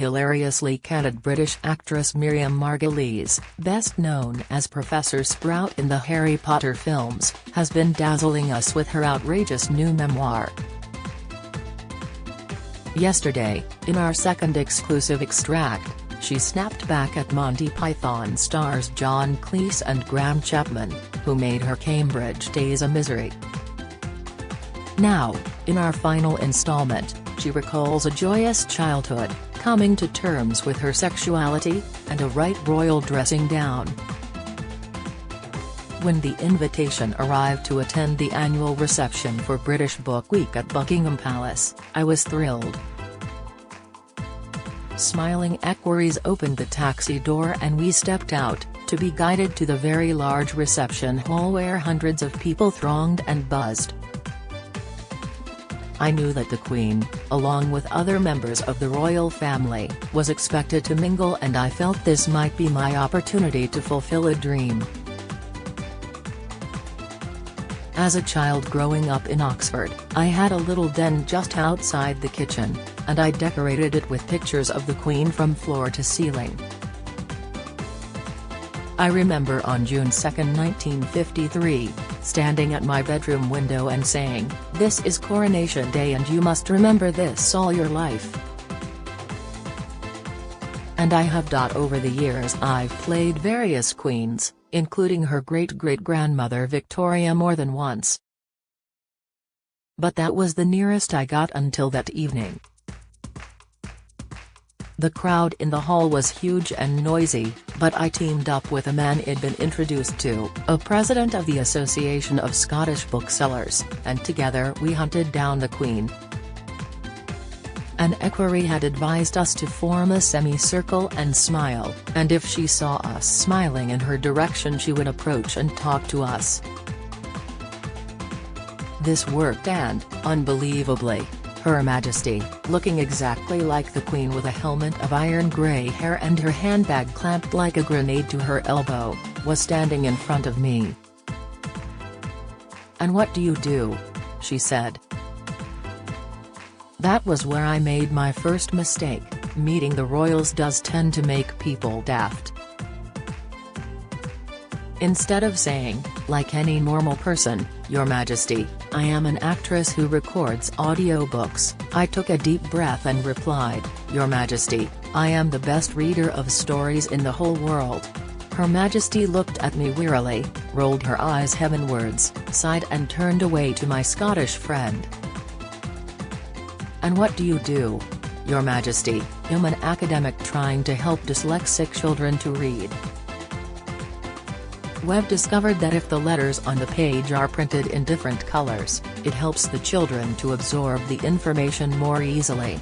hilariously candid British actress MIRIAM Margolyees, best known as Professor Sprout in the Harry Potter films, has been dazzling us with her outrageous new memoir. Yesterday, in our second exclusive extract, she snapped back at Monty Python stars John Cleese and Graham Chapman, who made her Cambridge days a misery. Now, in our final installment, she recalls a joyous childhood, coming to terms with her sexuality, and a right royal dressing down. When the invitation arrived to attend the annual reception for British Book Week at Buckingham Palace, I was thrilled. Smiling equerries opened the taxi door and we stepped out, to be guided to the very large reception hall where hundreds of people thronged and buzzed. I knew that the Queen, along with other members of the royal family, was expected to mingle, and I felt this might be my opportunity to fulfill a dream. As a child growing up in Oxford, I had a little den just outside the kitchen, and I decorated it with pictures of the Queen from floor to ceiling. I remember on June 2, 1953, standing at my bedroom window and saying, "This is Coronation Day and you must remember this all your life." And I have. Over the years I've played various queens, including her great-great-grandmother Victoria more than once. But that was the nearest I got until that evening. The crowd in the hall was huge and noisy, but I teamed up with a man I'd been introduced to, a president of the Association of Scottish Booksellers, and together we hunted down the Queen. An equerry had advised us to form a semicircle and smile, and if she saw us smiling in her direction she would approach and talk to us. This worked, and, unbelievably, Her Majesty, looking exactly like the Queen with a helmet of iron grey hair and her handbag clamped like a grenade to her elbow, was standing in front of me. "And what do you do?" she said. That was where I made my first mistake. Meeting the royals does tend to make people daft. Instead of saying, like any normal person, "Your Majesty, I am an actress who records audiobooks," I took a deep breath and replied, "Your Majesty, I am the best reader of stories in the whole world." Her Majesty looked at me wearily, rolled her eyes heavenwards, sighed and turned away to my Scottish friend. "And what do you do?" "Your Majesty, I'm an academic trying to help dyslexic children to read. We've discovered that if the letters on the page are printed in different colors, it helps the children to absorb the information more easily."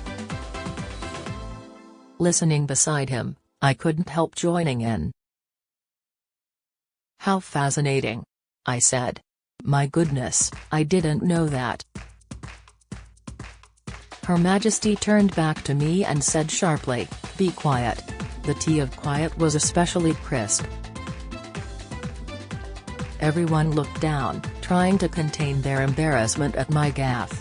Listening beside him, I couldn't help joining in. "How fascinating," I said. "My goodness, I didn't know that." Her Majesty turned back to me and said sharply, "Be quiet." The tea of quiet was especially crisp. Everyone looked down, trying to contain their embarrassment at my gaffe.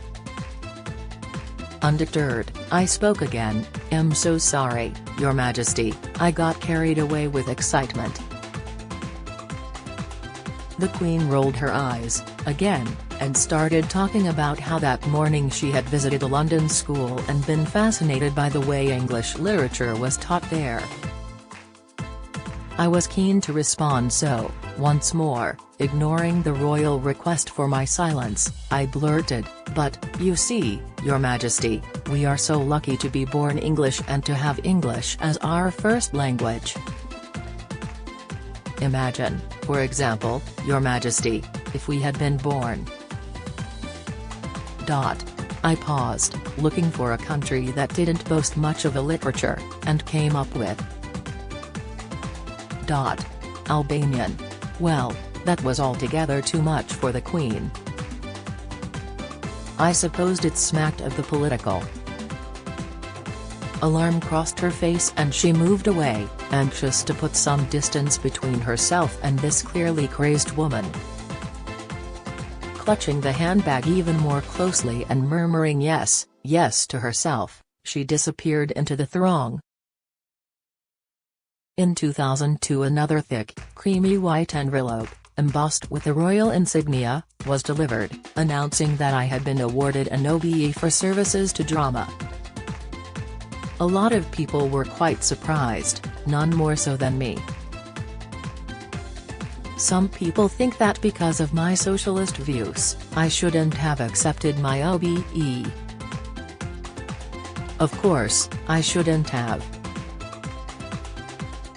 Undeterred, I spoke again, "I'm so sorry, Your Majesty, I got carried away with excitement." The Queen rolled her eyes, again, and started talking about how that morning she had visited a London school and been fascinated by the way English literature was taught there. I was keen to respond, so, once more, ignoring the royal request for my silence, I blurted, "But, you see, Your Majesty, we are so lucky to be born English and to have English as our first language. Imagine, for example, Your Majesty, if we had been born." I paused, looking for a country that didn't boast much of a literature, and came up with Albanian. Well, that was altogether too much for the Queen. I supposed it smacked of the political. Alarm crossed her face and she moved away, anxious to put some distance between herself and this clearly crazed woman. Clutching the handbag even more closely and murmuring yes, yes to herself, she disappeared into the throng, In 2002 another thick, creamy white envelope, embossed with the royal insignia, was delivered, announcing that I had been awarded an OBE for services to drama. A lot of people were quite surprised, none more so than me. Some people think that because of my socialist views, I shouldn't have accepted my OBE. Of course, I shouldn't have.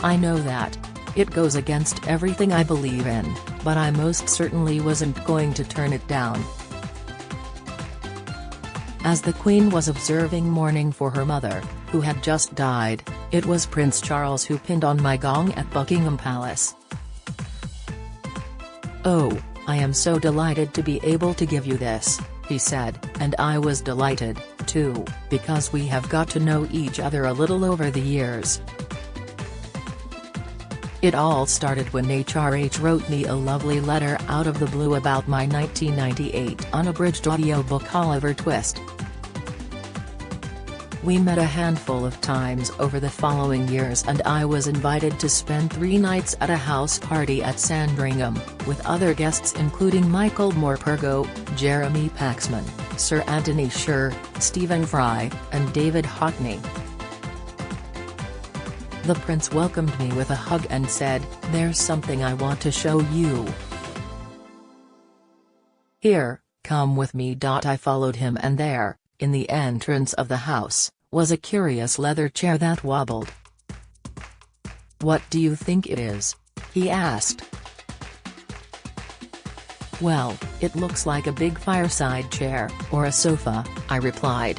I know that. It goes against everything I believe in, but I most certainly wasn't going to turn it down. As the Queen was observing mourning for her mother, who had just died, it was Prince Charles who pinned on my gong at Buckingham Palace. "Oh, I am so delighted to be able to give you this," he said, and I was delighted, too, because we have got to know each other a little over the years. It all started when HRH wrote me a lovely letter out of the blue about my 1998 unabridged audiobook Oliver Twist. We met a handful of times over the following years and I was invited to spend 3 nights at a house party at Sandringham, with other guests including Michael Morpurgo, Jeremy Paxman, Sir Anthony Sher, Stephen Fry, and David Hockney. The Prince welcomed me with a hug and said, "There's something I want to show you. Here, come with me." I followed him and there, in the entrance of the house, was a curious leather chair that wobbled. "What do you think it is?" he asked. "Well, it looks like a big fireside chair, or a sofa," I replied.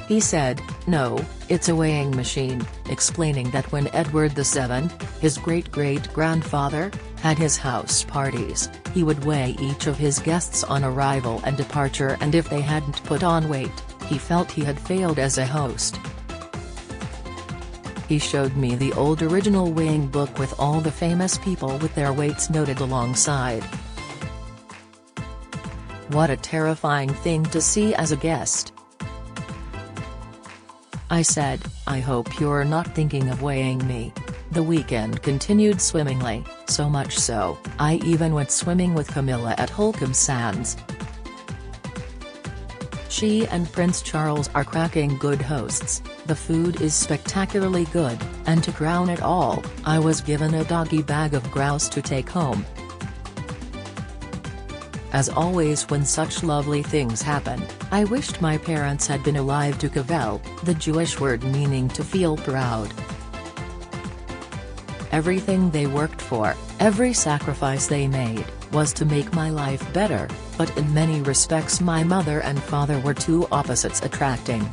He said, "No, it's a weighing machine," explaining that when Edward VII, his great-great-grandfather, had his house parties, he would weigh each of his guests on arrival and departure, and if they hadn't put on weight, he felt he had failed as a host. He showed me the old original weighing book with all the famous people with their weights noted alongside. What a terrifying thing to see as a guest. I said, "I hope you're not thinking of weighing me." The weekend continued swimmingly, so much so, I even went swimming with Camilla at Holcombe Sands. She and Prince Charles are cracking good hosts, the food is spectacularly good, and to crown it all, I was given a doggy bag of grouse to take home. As always when such lovely things happen, I wished my parents had been alive to cavell, the Jewish word meaning to feel proud. Everything they worked for, every sacrifice they made, was to make my life better, but in many respects my mother and father were two opposites attracting.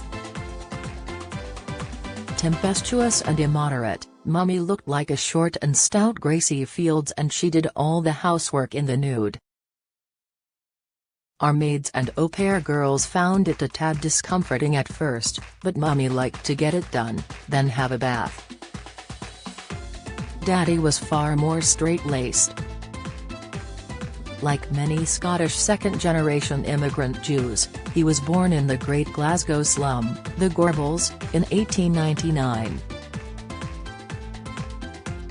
Tempestuous and immoderate, Mummy looked like a short and stout Gracie Fields and she did all the housework in the nude. Our maids and au pair girls found it a tad discomforting at first, but Mummy liked to get it done, then have a bath. Daddy was far more straight-laced. Like many Scottish second-generation immigrant Jews, he was born in the Great Glasgow slum, the Gorbals, in 1899.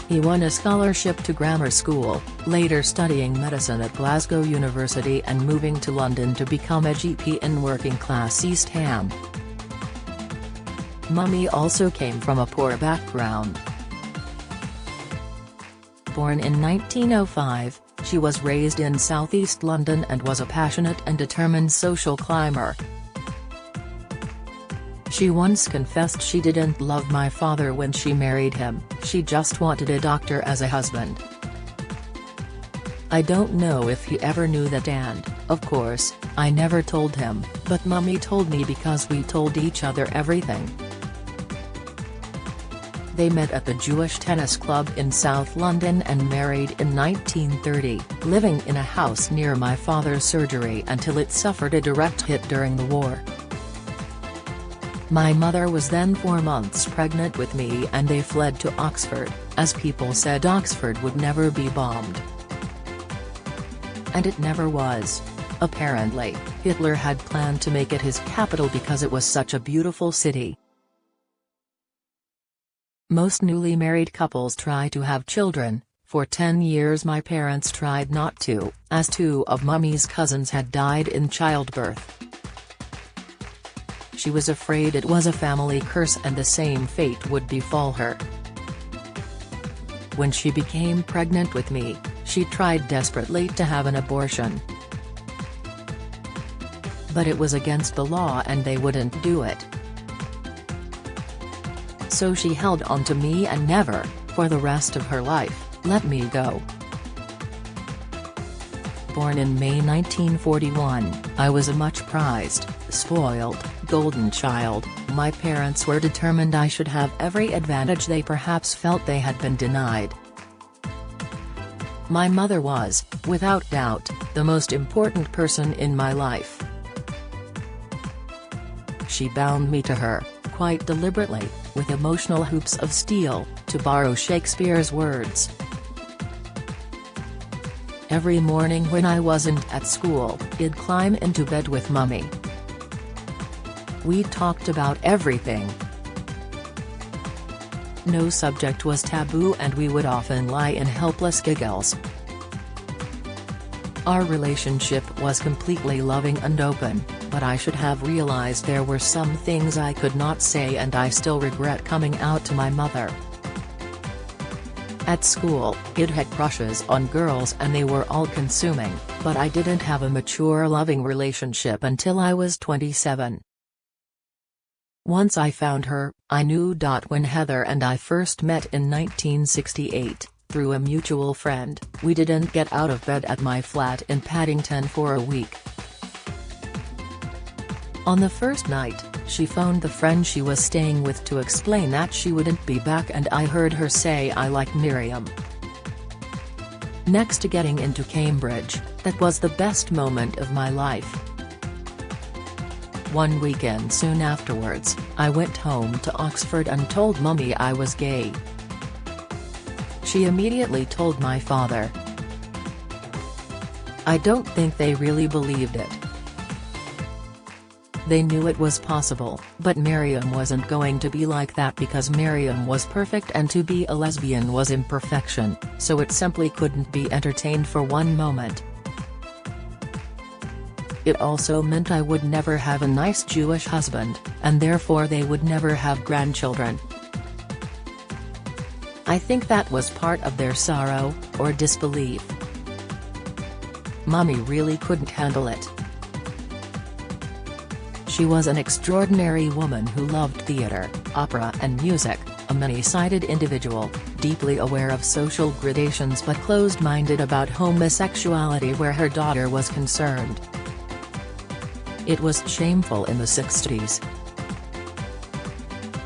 He won a scholarship to grammar school, later studying medicine at Glasgow University and moving to London to become a GP in working-class East Ham. Mummy also came from a poor background. Born in 1905, she was raised in southeast London and was a passionate and determined social climber. She once confessed she didn't love my father when she married him, she just wanted a doctor as a husband. I don't know if he ever knew that and, of course, I never told him, but Mummy told me because we told each other everything. They met at the Jewish Tennis Club in South London and married in 1930, living in a house near my father's surgery until it suffered a direct hit during the war. My mother was then 4 months pregnant with me and they fled to Oxford, as people said Oxford would never be bombed. And it never was. Apparently, Hitler had planned to make it his capital because it was such a beautiful city. Most newly married couples try to have children. For 10 years my parents tried not to, as 2 of Mummy's cousins had died in childbirth. She was afraid it was a family curse and the same fate would befall her. When she became pregnant with me, she tried desperately to have an abortion. But it was against the law and they wouldn't do it. So she held on to me and never, for the rest of her life, let me go. Born in May 1941, I was a much prized, spoiled, golden child. My parents were determined I should have every advantage they perhaps felt they had been denied. My mother was, without doubt, the most important person in my life. She bound me to her, quite deliberately, with emotional hoops of steel, to borrow Shakespeare's words. Every morning when I wasn't at school, I'd climb into bed with Mummy. We talked about everything. No subject was taboo and we would often lie in helpless giggles. Our relationship was completely loving and open, but I should have realized there were some things I could not say and I still regret coming out to my mother. At school, I'd had crushes on girls and they were all-consuming, but I didn't have a mature loving relationship until I was 27. Once I found her, I knew. When Heather and I first met in 1968, through a mutual friend, we didn't get out of bed at my flat in Paddington for a week. On the first night, she phoned the friend she was staying with to explain that she wouldn't be back and I heard her say I like Miriam. Next to getting into Cambridge, that was the best moment of my life. One weekend soon afterwards, I went home to Oxford and told Mummy I was gay. She immediately told my father. I don't think they really believed it. They knew it was possible, but Miriam wasn't going to be like that because Miriam was perfect and to be a lesbian was imperfection, so it simply couldn't be entertained for one moment. It also meant I would never have a nice Jewish husband, and therefore they would never have grandchildren. I think that was part of their sorrow, or disbelief. Mummy really couldn't handle it. She was an extraordinary woman who loved theatre, opera and music, a many-sided individual, deeply aware of social gradations but closed-minded about homosexuality where her daughter was concerned. It was shameful in the 60s.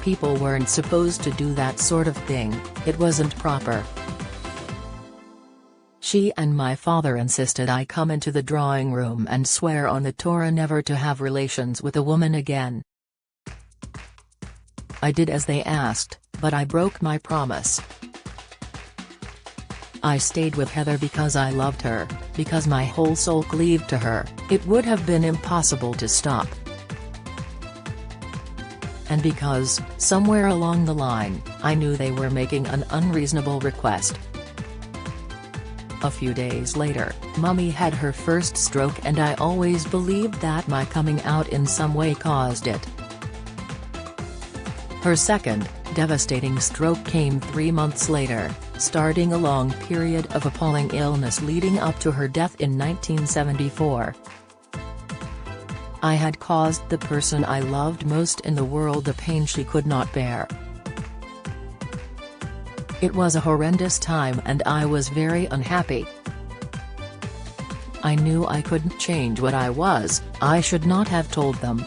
People weren't supposed to do that sort of thing, it wasn't proper. She and my father insisted I come into the drawing room and swear on the Torah never to have relations with a woman again. I did as they asked, but I broke my promise. I stayed with Heather because I loved her, because my whole soul cleaved to her. It would have been impossible to stop. And because, somewhere along the line, I knew they were making an unreasonable request. A few days later, Mummy had her first stroke and I always believed that my coming out in some way caused it. Her second, devastating stroke came 3 months later, starting a long period of appalling illness leading up to her death in 1974. I had caused the person I loved most in the world a pain she could not bear. It was a horrendous time and I was very unhappy. I knew I couldn't change what I was, I should not have told them.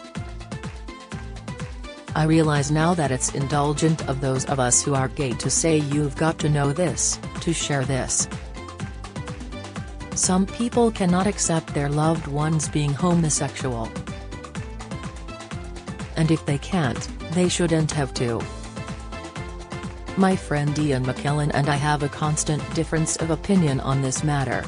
I realize now that it's indulgent of those of us who are gay to say you've got to know this, to share this. Some people cannot accept their loved ones being homosexual. And if they can't, they shouldn't have to. My friend Ian McKellen and I have a constant difference of opinion on this matter.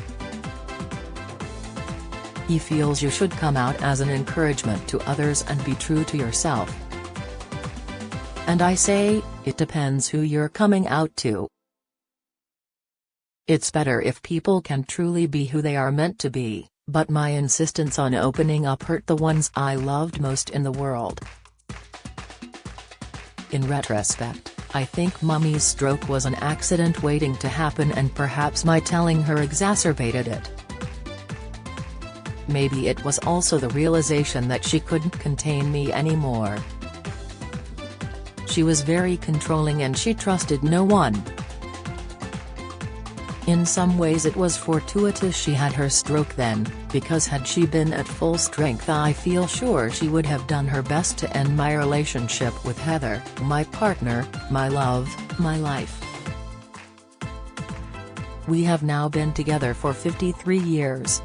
He feels you should come out as an encouragement to others and be true to yourself. And I say, It depends who you're coming out to. It's better if people can truly be who they are meant to be, but my insistence on opening up hurt the ones I loved most in the world. In retrospect, I think Mummy's stroke was an accident waiting to happen, and perhaps my telling her exacerbated it. Maybe it was also the realization that she couldn't contain me anymore. She was very controlling and she trusted no one. In some ways it was fortuitous she had her stroke then, because had she been at full strength I feel sure she would have done her best to end my relationship with Heather, my partner, my love, my life. We have now been together for 53 years.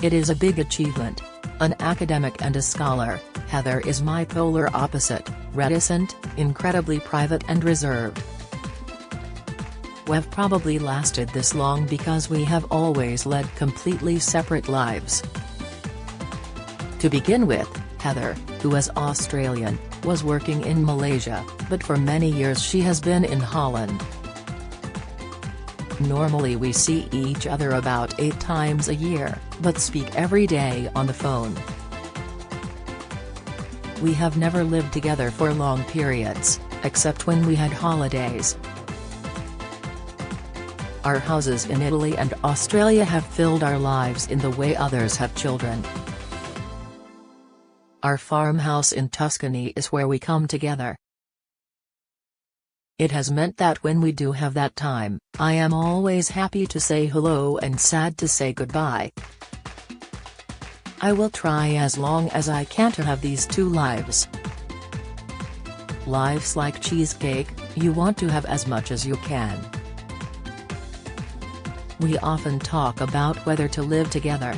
It is a big achievement. An academic and a scholar, Heather is my polar opposite, reticent, incredibly private and reserved. We've probably lasted this long because we have always led completely separate lives. To begin with, Heather, who is Australian, was working in Malaysia, but for many years she has been in Holland. Normally we see each other about 8 times a year, but speak every day on the phone. We have never lived together for long periods, except when we had holidays. Our houses in Italy and Australia have filled our lives in the way others have children. Our farmhouse in Tuscany is where we come together. It has meant that when we do have that time, I am always happy to say hello and sad to say goodbye. I will try as long as I can to have these two lives. Life's like cheesecake, you want to have as much as you can. We often talk about whether to live together.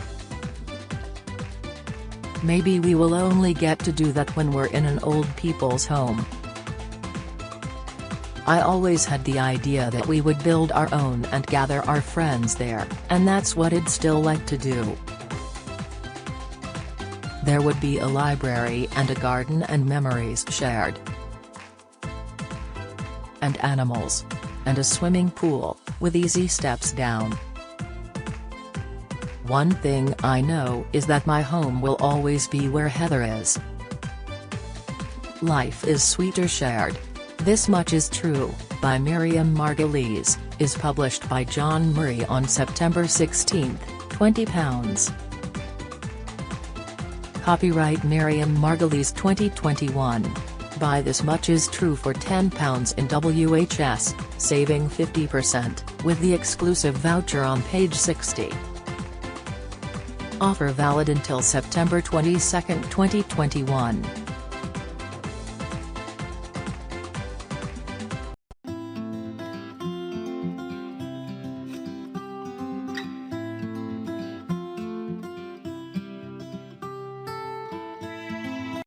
Maybe we will only get to do that when we're in an old people's home. I always had the idea that we would build our own and gather our friends there, and that's what I'd still like to do. There would be a library and a garden and memories shared. And animals. And a swimming pool, with easy steps down. One thing I know is that my home will always be where Heather is. Life is sweeter shared. This Much Is True, by MIRIAM Margolyees, is published by John Murray on September 16, £20. Copyright MIRIAM Margolyees 2021. Buy This Much Is True for £10 in WHS, saving 50%, with the exclusive voucher on page 60. Offer valid until September 22, 2021.